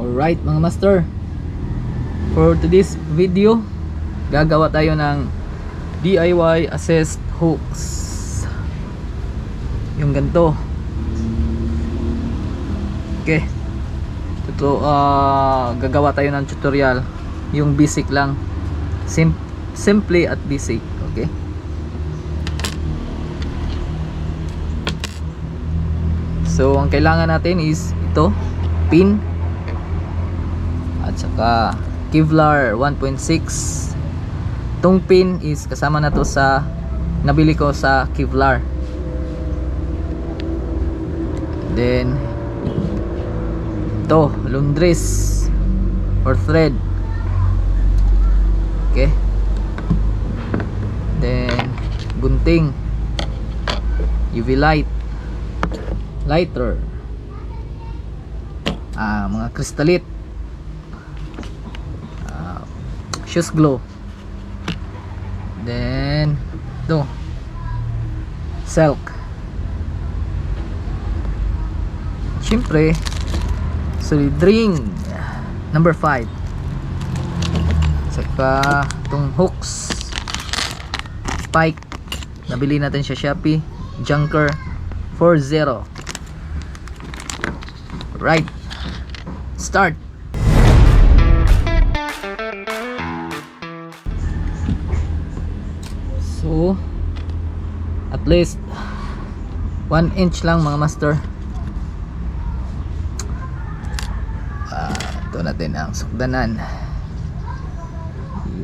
Alright mga master, for today's video gagawa tayo ng DIY assist hooks. Yung ganito. Okay, ito gagawa tayo ng tutorial. Yung basic lang, simply at basic. Okay, so ang kailangan natin is ito, pin at saka Kevlar 1.6. Itong pin is kasama na to sa nabili ko sa Kevlar. Then ito, laundries or thread. Okay, then gunting, UV light, lighter, mga Crystalit, shoes glue, then ito, silk, syempre solid ring number 5, saka itong hooks, spike, nabili natin sa Shopee, Junker 40. Right, start. So at least 1 inch lang mga master. Ito natin ang sukdanan,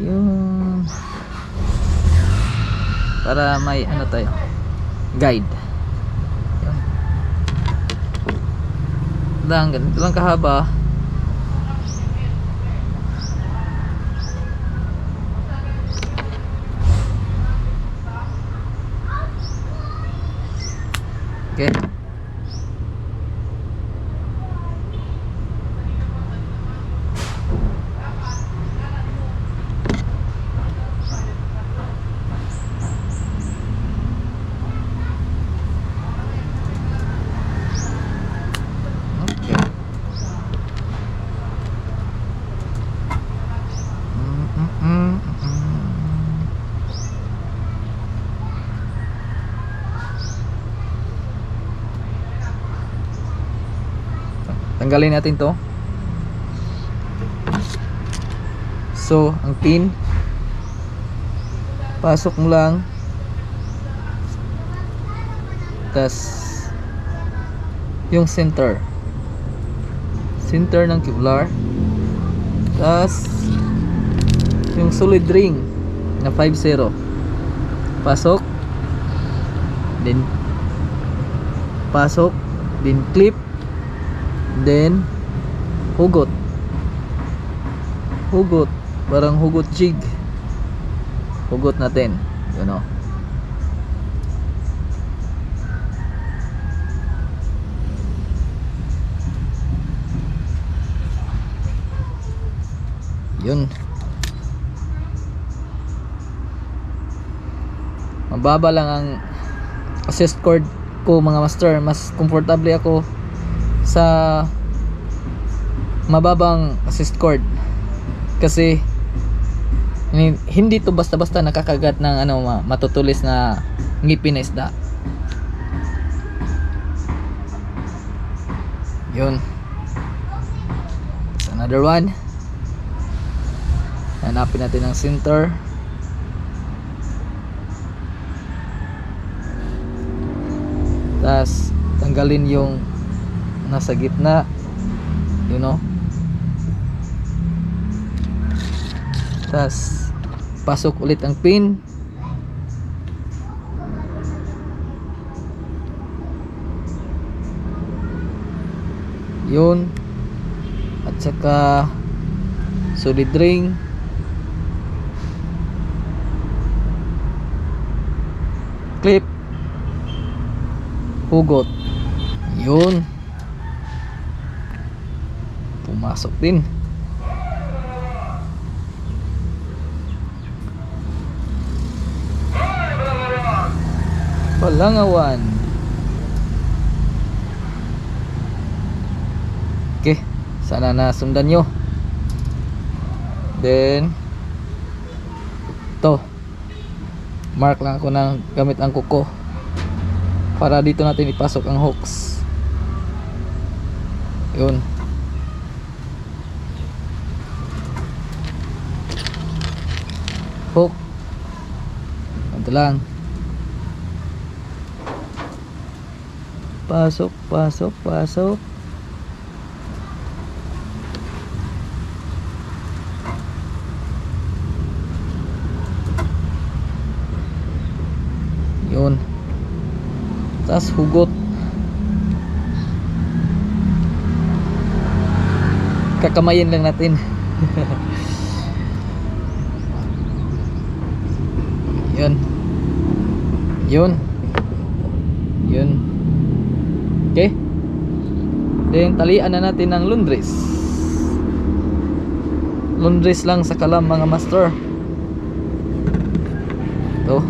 yung para may ano tayo, guide. Yun lang, ganito lang kahaba. Okay, tanggalin natin to. So ang pin, pasok mo lang, tas yung center ng Kevlar, tas yung solid ring na 50, pasok, then pasok, then clip, then hugot, parang hugot jig, hugot natin, you know. Yun, mababa lang ang assist cord ko mga master. Mas komportable ako sa mababang assist cord kasi hindi to basta-basta nakakagat ng matutulis na ngipin na isda. Yun, another one. Hanapin natin ang center. Tas tanggalin yung nasa gitna, you know. Tas pasok ulit ang pin. Yun, at saka solid ring, clip, hugot. Yun, pumasok din. Palangawan. Okay, Sana nasundan nyo. Then to mark lang ako ng gamit ang kuko para dito natin ipasok ang hooks. Yun. Hook. Ito lang. Pasok, pasok, pasok. Yun. Tas hugot. Kakamayin lang natin. Yun. Yun. Yun. Okay. Then talian na natin ng laundries. Laundries lang sa kalam mga master. Ito.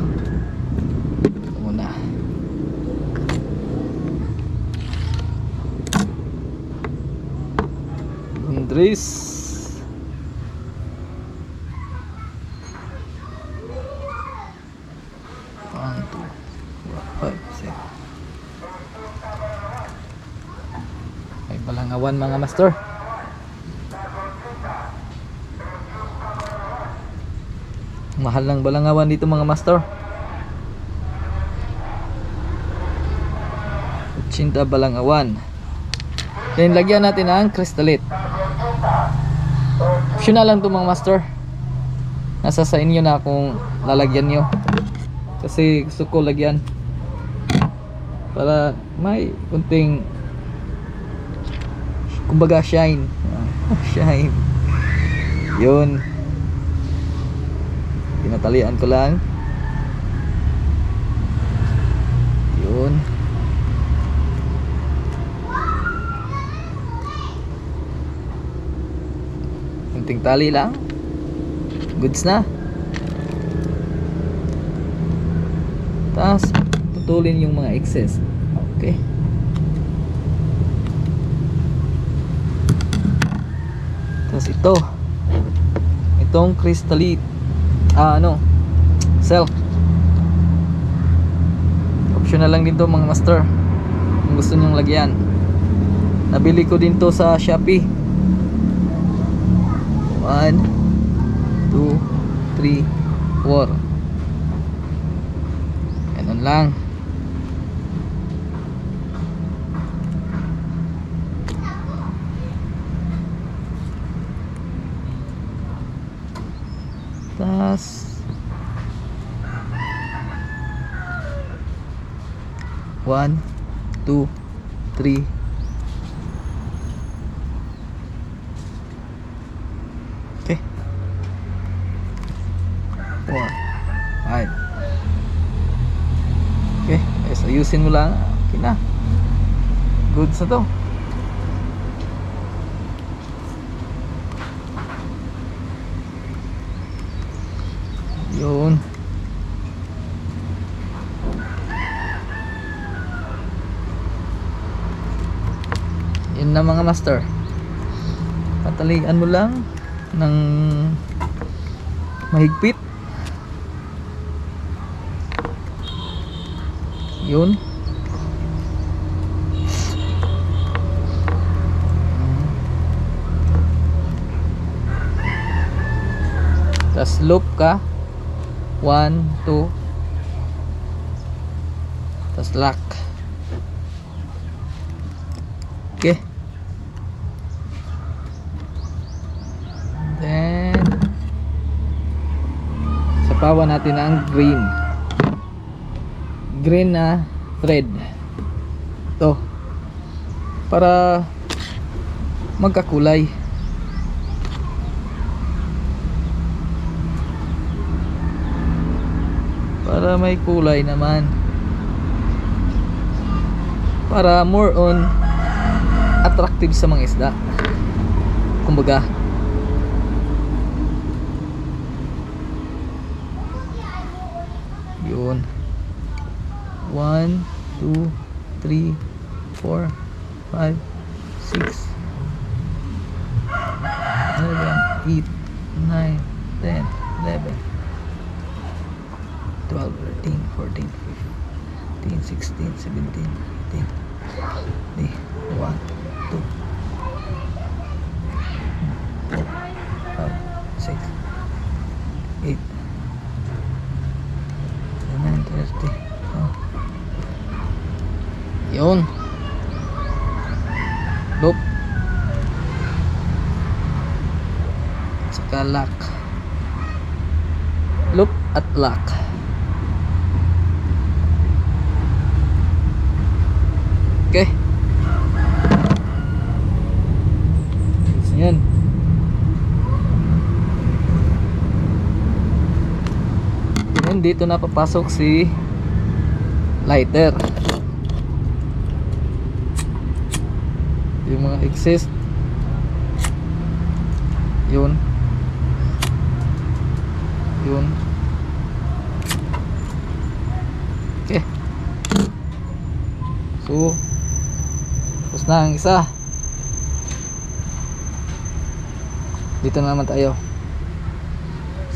Ito muna. Laundries. Balangawan mga master. Mahal ng balangawan dito mga master. 80 balangawan. Then lagyan natin ang Crystalit. Optional lang to mga master. Nasa sa inyo na kung lalagyan nyo. Kasi gusto ko lagyan para may kunting kumbaga shine. Shine. Yun. Tinatalian ko lang. Yun. Kunting tali lang. Goods na. Tapos putulin yung mga excess. Okay. Tapos itong Crystalit, silk. Optional lang din to mga master kung gusto nyong lagyan. Nabili ko din to sa Shopee. 1 2 3 4. Ganun lang. Tas 1 2 3. Okay. 4 5. Okay, so ayusin mo lang. Okay na. Good sa to. Yun. Yun na mga master. Patalian mo lang ng mahigpit. Yun. Tas loop ka. 1 2. Tas lock. Okay. Then sapawan natin ang green na thread. Ito para magkakulay. Para may kulay naman, para more on attractive sa mga isda, kumbaga. Yun. 1 2 3 4 5 6 8, 9, 10, 11, 12, 13, 14, 15, 16, 17, 18, 1, 2, 4, 5, 6, 8, 9, 30. Yun. Loop. Saka lock. Loop at lock. Okay. Yan. Yan, dito na papasok si lighter. Yung mga exist. Yun. Yun. Okay. So tapos na ang isa. Dito na naman tayo.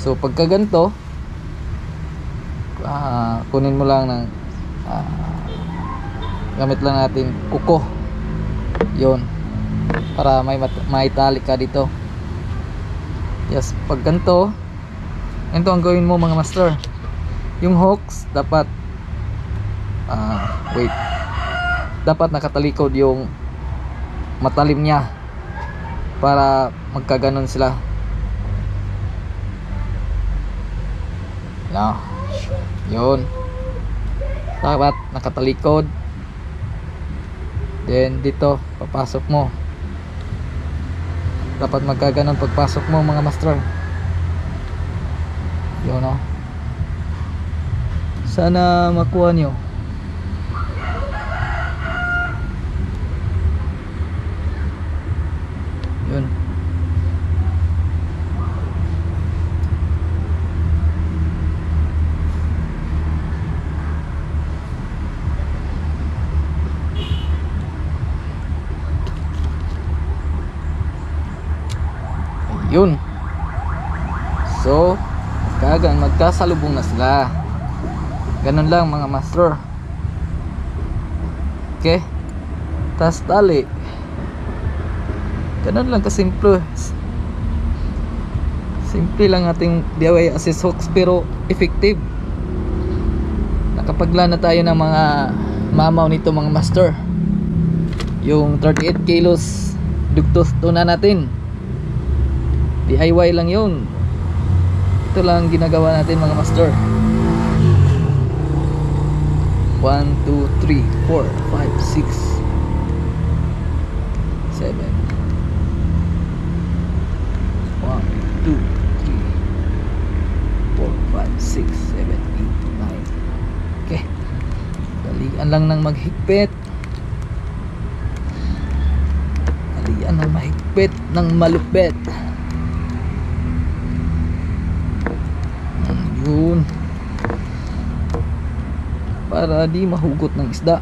So pagka ganito, kunin mo lang ng gamit lang natin kuko. Yun, para may tali ka dito. Yes, pag ganito, ito ang gawin mo mga master. Yung hooks dapat wait, dapat nakatalikod yung matalim niya para magkaganon sila. Now, yun, dapat nakatalikod. Then dito papasok mo, dapat magkaganon pagpasok mo mga master. Yun, no? Sana makuha nyo. Yun. Yun. So magkasalubong na sila. Ganun lang mga master. Okay. Tas tali. Ganun lang kasimple. Simple lang ating DIY assist hooks pero effective. Nakapagla na tayo ng mga mamaw nito mga master. Yung 38 kilos dugtos tuna natin. DIY lang yun. Ito lang ginagawa natin mga master. 1, 2, 3, 4, 5, 6, 7. 1, 2, 3, 4, 5, 6, 7, 8, 9. Okay. Dalian lang ng maghigpit. Dalian ng mahigpit ng malupit. Yun, para di mahugot ng isda.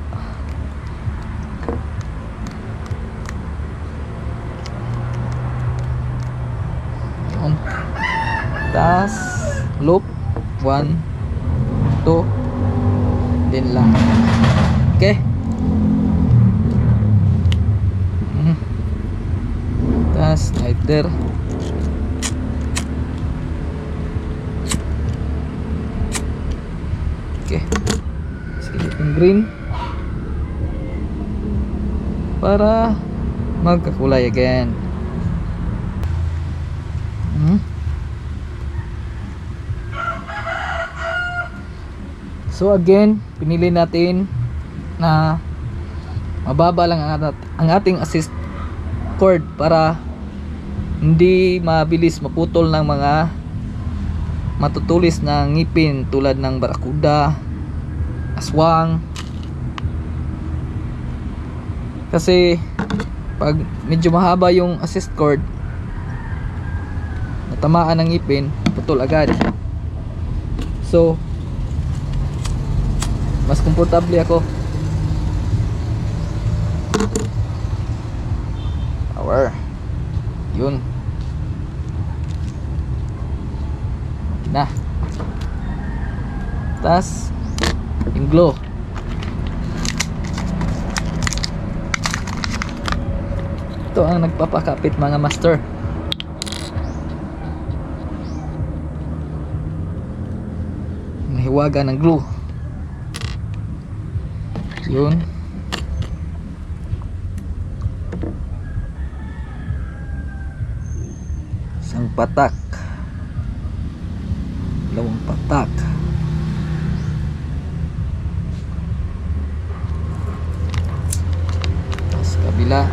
Yun. Tas loop 1, 2, din lang. Okay. Tas lighter. Okay. Skeleton green para magkakulay again. So again, pinili natin na mababa lang ang ating assist cord para hindi mabilis maputol ng mga matutulis na ngipin tulad ng barakuda, aswang. Kasi pag medyo mahaba yung assist cord, natamaan ng ngipin, putol agad. So mas komportable ako. Power. Yun. na. Tas yung glue. Ito ang nagpapakapit mga master. Mahiwaga ng glue. Yun. Isang patak. Dalawang patak. Tapos kabila.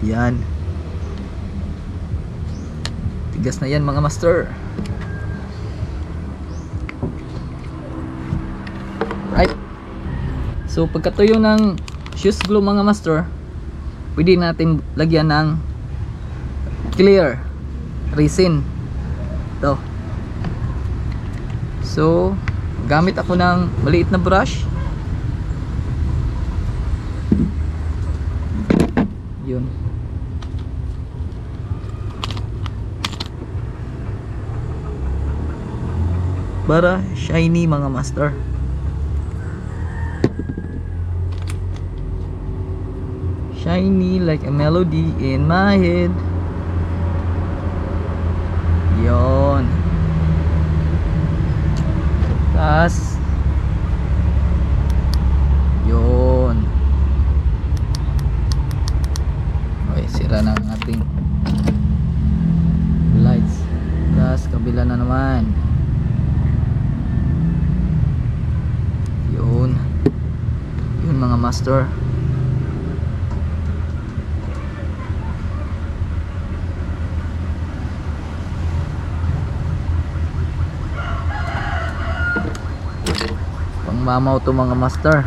Yan. Tigas na yan mga master. Right. So pagkatuyo ng shoes glue mga master, pwede natin lagyan ng clear resin. Ito. So gamit ako ng maliit na brush. Yun. Para shiny mga master. Shiny like a melody in my head. Yon. Tas yon. Okay, sira na ang ating lights. Tas kabila na naman. Yun mga master. Pangmamaw to mga master.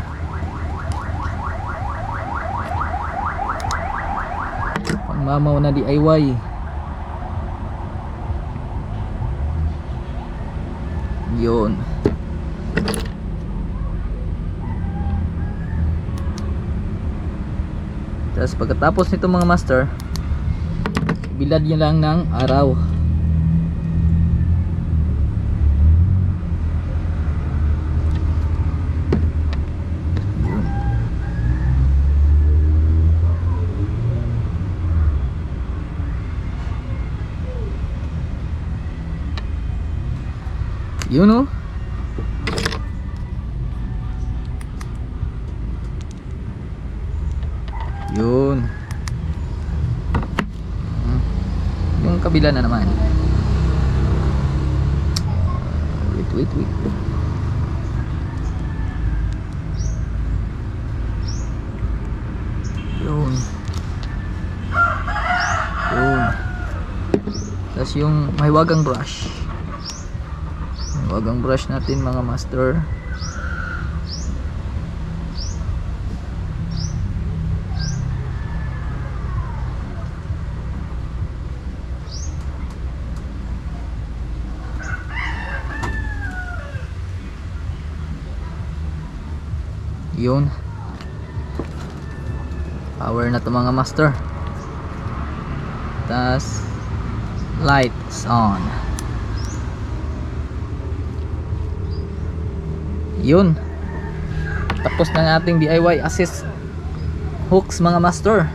Pangmamaw na DIY. Yun. Tapos pagkatapos nito mga master, bilad nyo lang ng araw. Yun o. Yun. Yung kabila na naman. Wait. Yun. Tapos yung mahiwagang brush. Mahiwagang brush natin mga master. Yun. Power na to mga master. Tas lights on. Yun. Tapos na ating DIY assist hooks mga master.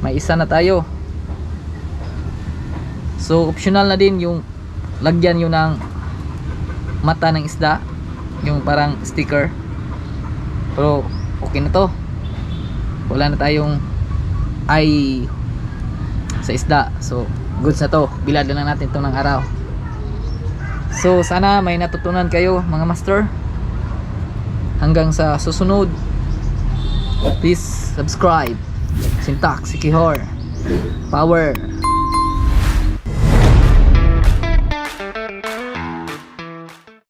May isa na tayo. So optional na din yung lagyan nyo ng mata ng isda, yung parang sticker. Pero okay na to. Wala na tayong eye sa isda. So goods na to. Bilad lang natin to ng araw. So sana may natutunan kayo mga master. Hanggang sa susunod, please subscribe. Sintak, Sikihor, Power.